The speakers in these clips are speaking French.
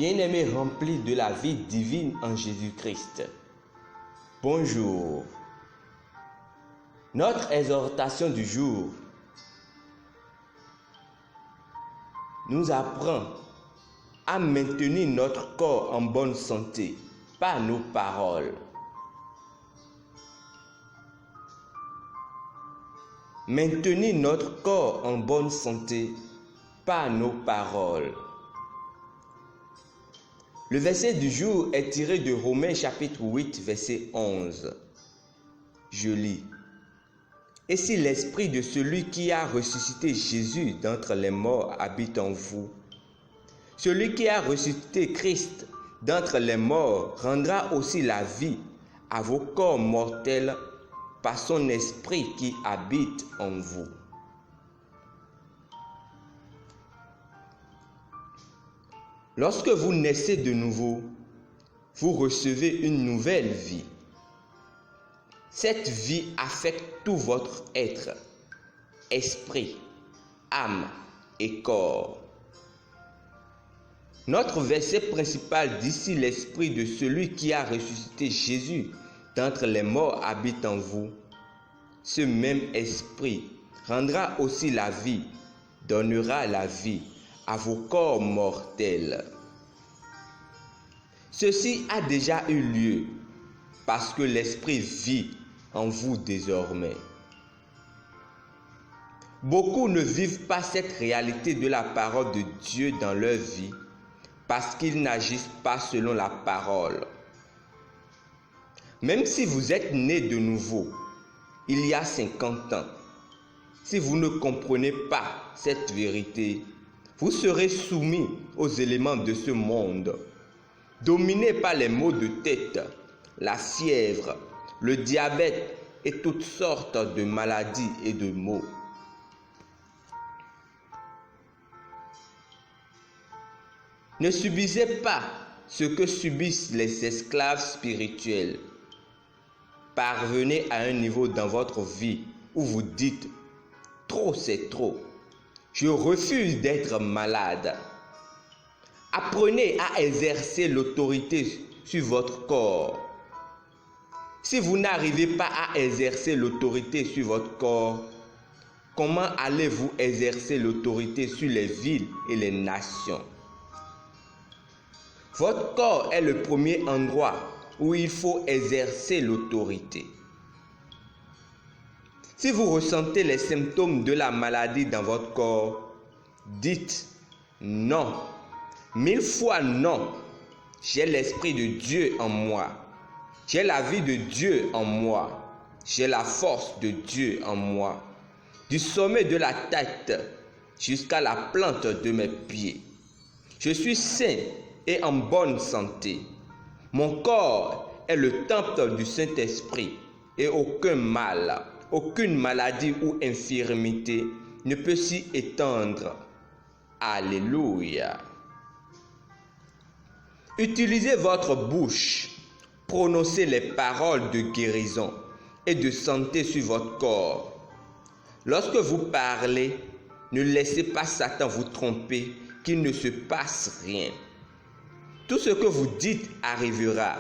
bien-aimés remplis de la vie divine en Jésus-Christ. Bonjour. Notre exhortation du jour nous apprend à maintenir notre corps en bonne santé par nos paroles. Maintenir notre corps en bonne santé par nos paroles. Le verset du jour est tiré de Romains chapitre 8, verset 11. Je lis. Et si l'esprit de celui qui a ressuscité Jésus d'entre les morts habite en vous, celui qui a ressuscité Christ d'entre les morts rendra aussi la vie à vos corps mortels par son esprit qui habite en vous. Lorsque vous naissez de nouveau, vous recevez une nouvelle vie. Cette vie affecte tout votre être, esprit, âme et corps. Notre verset principal dit si l'esprit de celui qui a ressuscité Jésus d'entre les morts habite en vous, ce même esprit rendra aussi la vie, donnera la vie à vos corps mortels. Ceci a déjà eu lieu parce que l'esprit vit en vous désormais. Beaucoup ne vivent pas cette réalité de la parole de Dieu dans leur vie parce qu'ils n'agissent pas selon la parole. Même si vous êtes né de nouveau, il y a 50 ans, si vous ne comprenez pas cette vérité, vous serez soumis aux éléments de ce monde, dominés par les maux de tête, la fièvre, le diabète et toutes sortes de maladies et de maux. Ne subissez pas ce que subissent les esclaves spirituels. Parvenez à un niveau dans votre vie où vous dites « trop c'est trop ». Je refuse d'être malade. Apprenez à exercer l'autorité sur votre corps. Si vous n'arrivez pas à exercer l'autorité sur votre corps, comment allez-vous exercer l'autorité sur les villes et les nations? Votre corps est le premier endroit où il faut exercer l'autorité. Si vous ressentez les symptômes de la maladie dans votre corps, dites non. 1000 fois non. J'ai l'esprit de Dieu en moi. J'ai la vie de Dieu en moi. J'ai la force de Dieu en moi. Du sommet de la tête jusqu'à la plante de mes pieds. Je suis sain et en bonne santé. Mon corps est le temple du Saint-Esprit et aucun mal, aucune maladie ou infirmité ne peut s'y étendre. Alléluia. Utilisez votre bouche, prononcez les paroles de guérison et de santé sur votre corps. Lorsque vous parlez, ne laissez pas Satan vous tromper qu'il ne se passe rien. Tout ce que vous dites arrivera.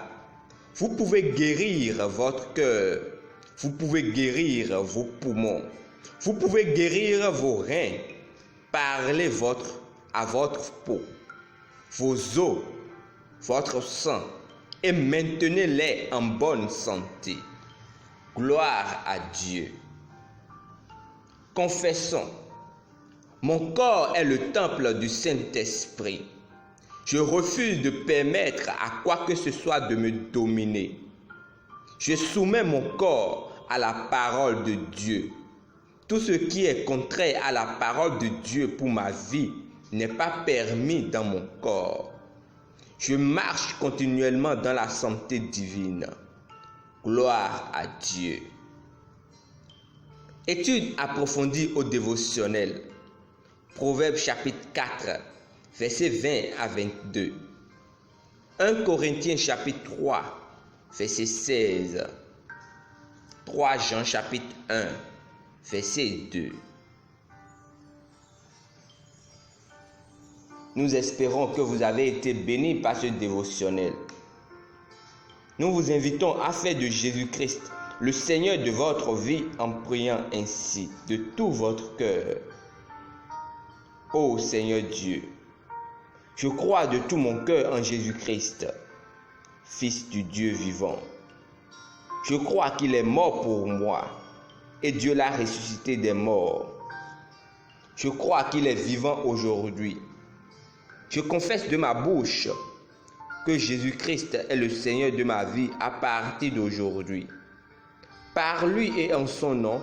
Vous pouvez guérir votre cœur. Vous pouvez guérir vos poumons. Vous pouvez guérir vos reins. Parlez à votre peau, vos os, votre sang et maintenez-les en bonne santé. Gloire à Dieu. Confessons. Mon corps est le temple du Saint-Esprit. Je refuse de permettre à quoi que ce soit de me dominer. Je soumets mon corps à la parole de Dieu. Tout ce qui est contraire à la parole de Dieu pour ma vie n'est pas permis dans mon corps. Je marche continuellement dans la santé divine. Gloire à Dieu. Étude approfondie au dévotionnel. Proverbes chapitre 4, versets 20 à 22. 1 Corinthiens chapitre 3, verset 16. 3 Jean chapitre 1, verset 2. Nous espérons que vous avez été bénis par ce dévotionnel. Nous vous invitons à faire de Jésus-Christ le Seigneur de votre vie en priant ainsi de tout votre cœur. Ô Seigneur Dieu, je crois de tout mon cœur en Jésus-Christ, Fils du Dieu vivant. Je crois qu'il est mort pour moi et Dieu l'a ressuscité des morts. Je crois qu'il est vivant aujourd'hui. Je confesse de ma bouche que Jésus-Christ est le Seigneur de ma vie à partir d'aujourd'hui. Par lui et en son nom,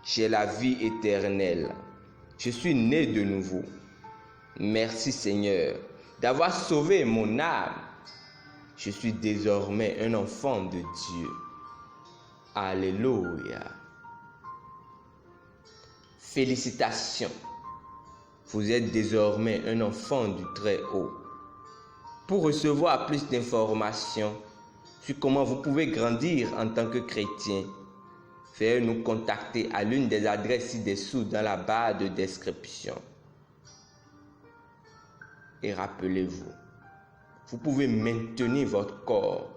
j'ai la vie éternelle. Je suis né de nouveau. Merci Seigneur d'avoir sauvé mon âme. Je suis désormais un enfant de Dieu. Alléluia. Félicitations. Vous êtes désormais un enfant du Très-Haut. Pour recevoir plus d'informations sur comment vous pouvez grandir en tant que chrétien, veuillez nous contacter à l'une des adresses ci-dessous dans la barre de description. Et rappelez-vous, vous pouvez maintenir votre corps,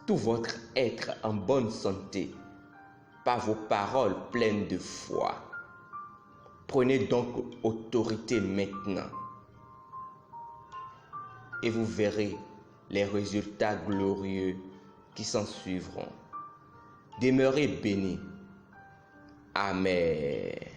tout votre être en bonne santé par vos paroles pleines de foi. Prenez donc autorité maintenant et vous verrez les résultats glorieux qui s'en suivront. Demeurez bénis. Amen.